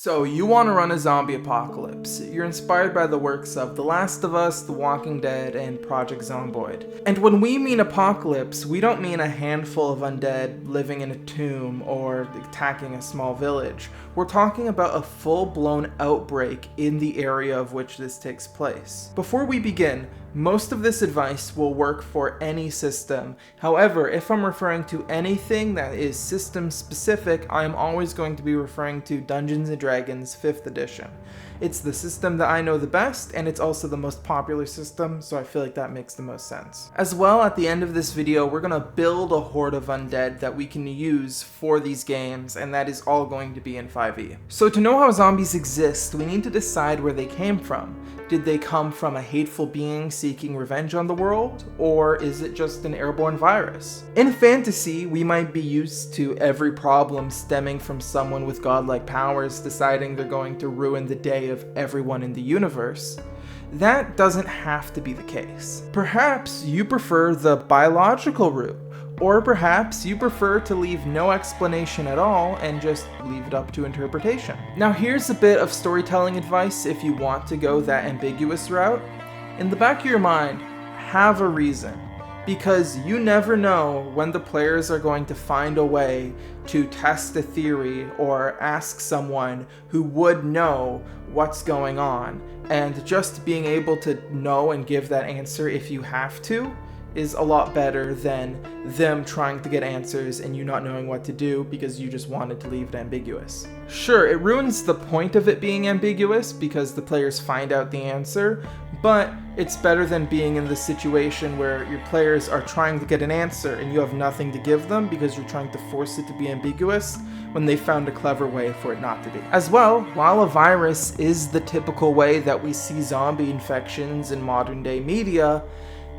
So, you want to run a zombie apocalypse. You're inspired by the works of The Last of Us, The Walking Dead, and Project Zomboid. And when we mean apocalypse, we don't mean a handful of undead living in a tomb or attacking a small village. We're talking about a full-blown outbreak in the area of which this takes place. Before we begin, most of this advice will work for any system. However, if I'm referring to anything that is system specific, I'm always going to be referring to Dungeons & Dragons 5th edition. It's the system that I know the best, and it's also the most popular system, so I feel like that makes the most sense. As well, at the end of this video, we're going to build a horde of undead that we can use for these games, and that is all going to be in 5e. So to know how zombies exist, we need to decide where they came from. Did they come from a hateful being seeking revenge on the world, or is it just an airborne virus? In fantasy, we might be used to every problem stemming from someone with godlike powers deciding they're going to ruin the day of everyone in the universe. That doesn't have to be the case. Perhaps you prefer the biological route, or perhaps you prefer to leave no explanation at all and just leave it up to interpretation. Now here's a bit of storytelling advice if you want to go that ambiguous route. In the back of your mind, have a reason, because you never know when the players are going to find a way to test a theory or ask someone who would know what's going on, and just being able to know and give that answer if you have to is a lot better than them trying to get answers and you not knowing what to do because you just wanted to leave it ambiguous. Sure, it ruins the point of it being ambiguous because the players find out the answer, but it's better than being in the situation where your players are trying to get an answer and you have nothing to give them because you're trying to force it to be ambiguous when they found a clever way for it not to be. As well, while a virus is the typical way that we see zombie infections in modern day media,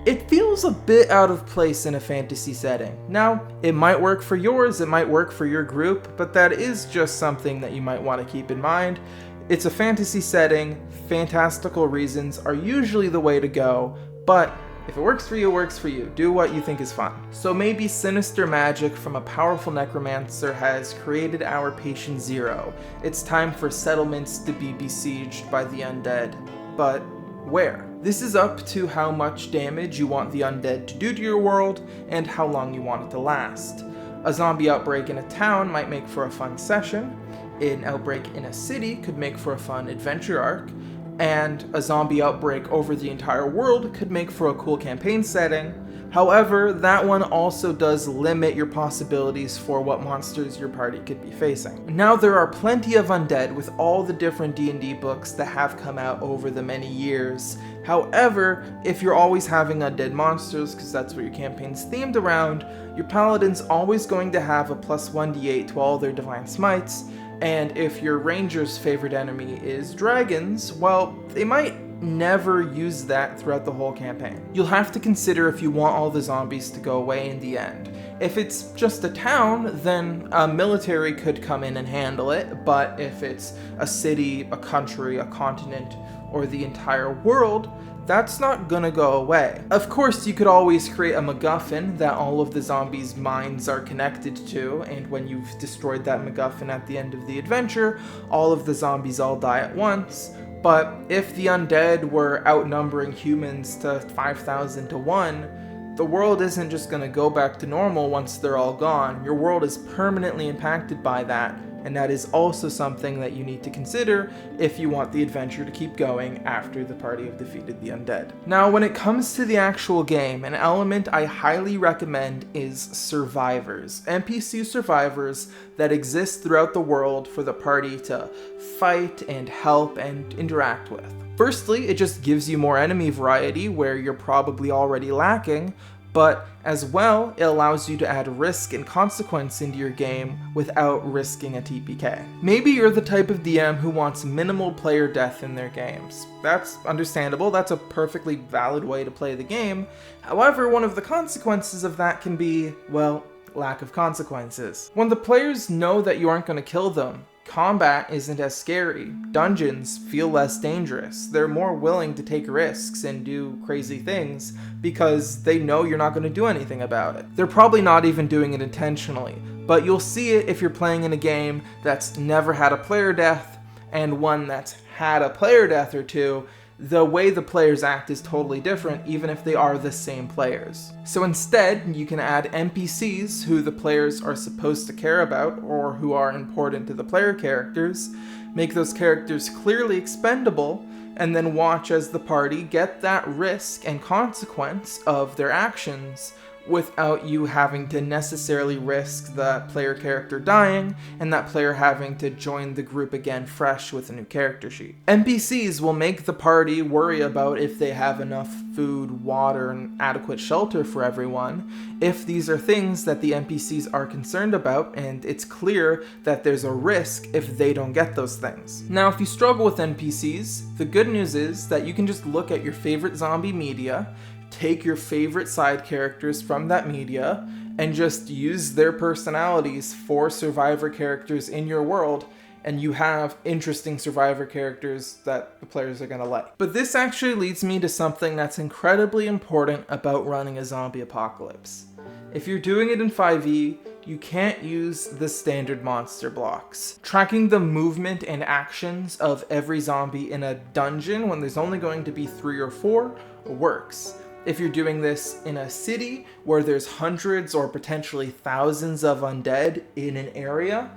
it feels a bit out of place in a fantasy setting. Now, it might work for yours, it might work for your group, but that is just something that you might want to keep in mind. It's a fantasy setting, fantastical reasons are usually the way to go, but if it works for you, it works for you. Do what you think is fun. So maybe sinister magic from a powerful necromancer has created our patient zero. It's time for settlements to be besieged by the undead. But where? This is up to how much damage you want the undead to do to your world and how long you want it to last. A zombie outbreak in a town might make for a fun session, an outbreak in a city could make for a fun adventure arc, and a zombie outbreak over the entire world could make for a cool campaign setting. However, that one also does limit your possibilities for what monsters your party could be facing. Now, there are plenty of undead with all the different D&D books that have come out over the many years. However, if you're always having undead monsters, because that's what your campaign's themed around, your paladin's always going to have a +1d8 to all their divine smites, and if your ranger's favorite enemy is dragons, well, they might never use that throughout the whole campaign. You'll have to consider if you want all the zombies to go away in the end. If it's just a town, then a military could come in and handle it, but if it's a city, a country, a continent, or the entire world, that's not gonna go away. Of course, you could always create a MacGuffin that all of the zombies' minds are connected to, and when you've destroyed that MacGuffin at the end of the adventure, all of the zombies all die at once. But if the undead were outnumbering humans to 5,000 to 1, the world isn't just going to go back to normal once they're all gone. Your world is permanently impacted by that, and that is also something that you need to consider if you want the adventure to keep going after the party have defeated the undead. Now, when it comes to the actual game, an element I highly recommend is survivors. NPC survivors that exist throughout the world for the party to fight and help and interact with. Firstly, it just gives you more enemy variety where you're probably already lacking, but as well, it allows you to add risk and consequence into your game without risking a TPK. Maybe you're the type of DM who wants minimal player death in their games. That's understandable, that's a perfectly valid way to play the game. However, one of the consequences of that can be, well, lack of consequences. When the players know that you aren't going to kill them, combat isn't as scary. Dungeons feel less dangerous. They're more willing to take risks and do crazy things because they know you're not going to do anything about it. They're probably not even doing it intentionally, but you'll see it if you're playing in a game that's never had a player death, and one that's had a player death or two, the way the players act is totally different, even if they are the same players. So instead, you can add NPCs who the players are supposed to care about or who are important to the player characters, make those characters clearly expendable, and then watch as the party get that risk and consequence of their actions without you having to necessarily risk the player character dying and that player having to join the group again fresh with a new character sheet. NPCs will make the party worry about if they have enough food, water, and adequate shelter for everyone, if these are things that the NPCs are concerned about and it's clear that there's a risk if they don't get those things. Now, if you struggle with NPCs, the good news is that you can just look at your favorite zombie media, take your favorite side characters from that media, and just use their personalities for survivor characters in your world, and you have interesting survivor characters that the players are going to like. But this actually leads me to something that's incredibly important about running a zombie apocalypse. If you're doing it in 5e, you can't use the standard monster blocks. Tracking the movement and actions of every zombie in a dungeon when there's only going to be 3 or 4 works. If you're doing this in a city where there's hundreds or potentially thousands of undead in an area,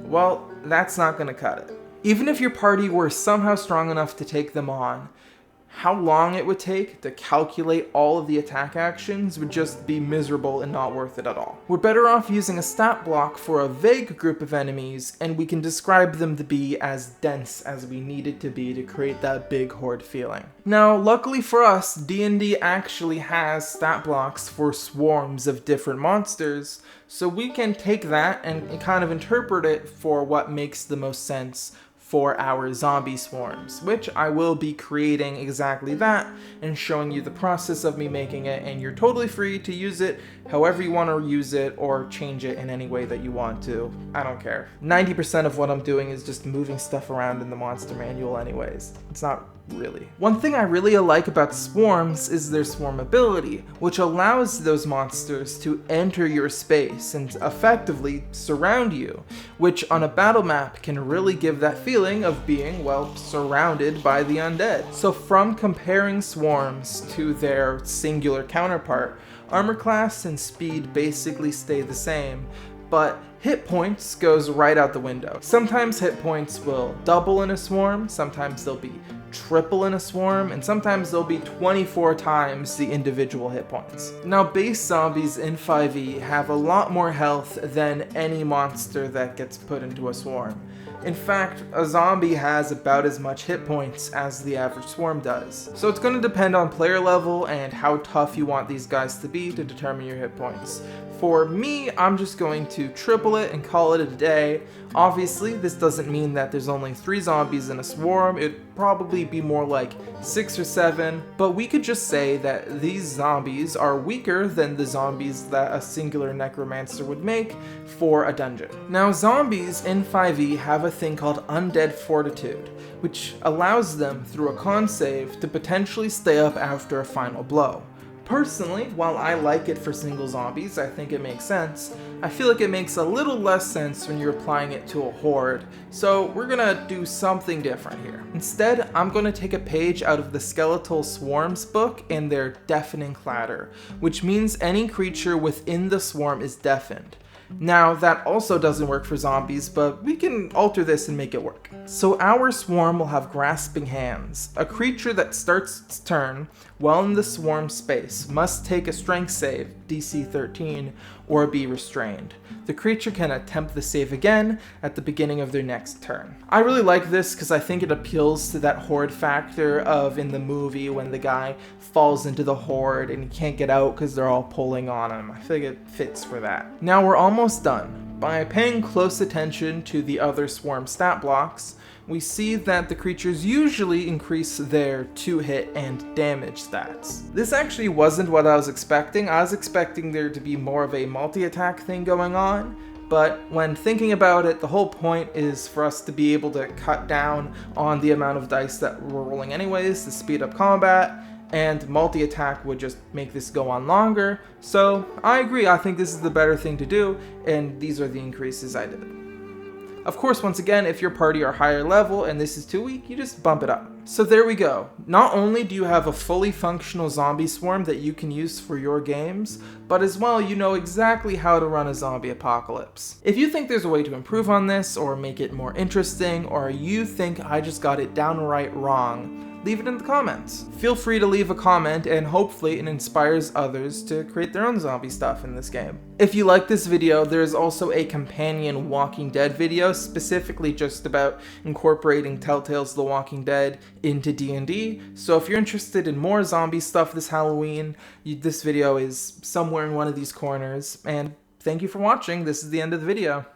well, that's not going to cut it. Even if your party were somehow strong enough to take them on, how long it would take to calculate all of the attack actions would just be miserable and not worth it at all. We're better off using a stat block for a vague group of enemies, and we can describe them to be as dense as we need it to be to create that big horde feeling. Now, luckily for us, D&D actually has stat blocks for swarms of different monsters, so we can take that and kind of interpret it for what makes the most sense for our zombie swarms, which I will be creating exactly that and showing you the process of me making it, and you're totally free to use it however you want to use it or change it in any way that you want to. I don't care. 90% of what I'm doing is just moving stuff around in the monster manual anyways. It's not really. One thing I really like about swarms is their swarm ability, which allows those monsters to enter your space and effectively surround you, which on a battle map can really give that feeling of being, well, surrounded by the undead. So from comparing swarms to their singular counterpart, armor class and speed basically stay the same, but hit points goes right out the window. Sometimes hit points will double in a swarm, sometimes they'll be triple in a swarm, and sometimes they'll be 24 times the individual hit points. Now, base zombies in 5e have a lot more health than any monster that gets put into a swarm. In fact, a zombie has about as much hit points as the average swarm does. So it's going to depend on player level and how tough you want these guys to be to determine your hit points. For me, I'm just going to triple it and call it a day. Obviously, this doesn't mean that there's only 3 zombies in a swarm. It'd probably be more like 6 or 7, but we could just say that these zombies are weaker than the zombies that a singular necromancer would make for a dungeon. Now, zombies in 5e have a thing called undead fortitude, which allows them through a con save to potentially stay up after a final blow. Personally, while I like it for single zombies, I think it makes sense, I feel like it makes a little less sense when you're applying it to a horde, so we're gonna do something different here. Instead, I'm gonna take a page out of the Skeletal Swarms book in their deafening clatter, which means any creature within the swarm is deafened. Now, that also doesn't work for zombies, but we can alter this and make it work. So our swarm will have Grasping Hands. A creature that starts its turn while in the swarm space must take a strength save, DC 13, or be restrained. The creature can attempt the save again at the beginning of their next turn. I really like this because I think it appeals to that horde factor of in the movie when the guy falls into the horde and he can't get out because they're all pulling on him. I feel like it fits for that. Now we're almost done. By paying close attention to the other swarm stat blocks, we see that the creatures usually increase their 2-hit and damage stats. This actually wasn't what I was expecting. I was expecting there to be more of a multi-attack thing going on, but when thinking about it, the whole point is for us to be able to cut down on the amount of dice that we're rolling anyways to speed up combat, and multi-attack would just make this go on longer. So I agree, I think this is the better thing to do, and these are the increases I did. Of course, once again, if your party are higher level and this is too weak, you just bump it up. So there we go. Not only do you have a fully functional zombie swarm that you can use for your games, but as well you know exactly how to run a zombie apocalypse. If you think there's a way to improve on this or make it more interesting, or you think I just got it downright wrong, leave it in the comments. Feel free to leave a comment and hopefully it inspires others to create their own zombie stuff in this game. If you like this video, there is also a companion Walking Dead video specifically just about incorporating Telltale's The Walking Dead into D&D, so if you're interested in more zombie stuff this Halloween, this video is somewhere in one of these corners, and thank you for watching. This is the end of the video.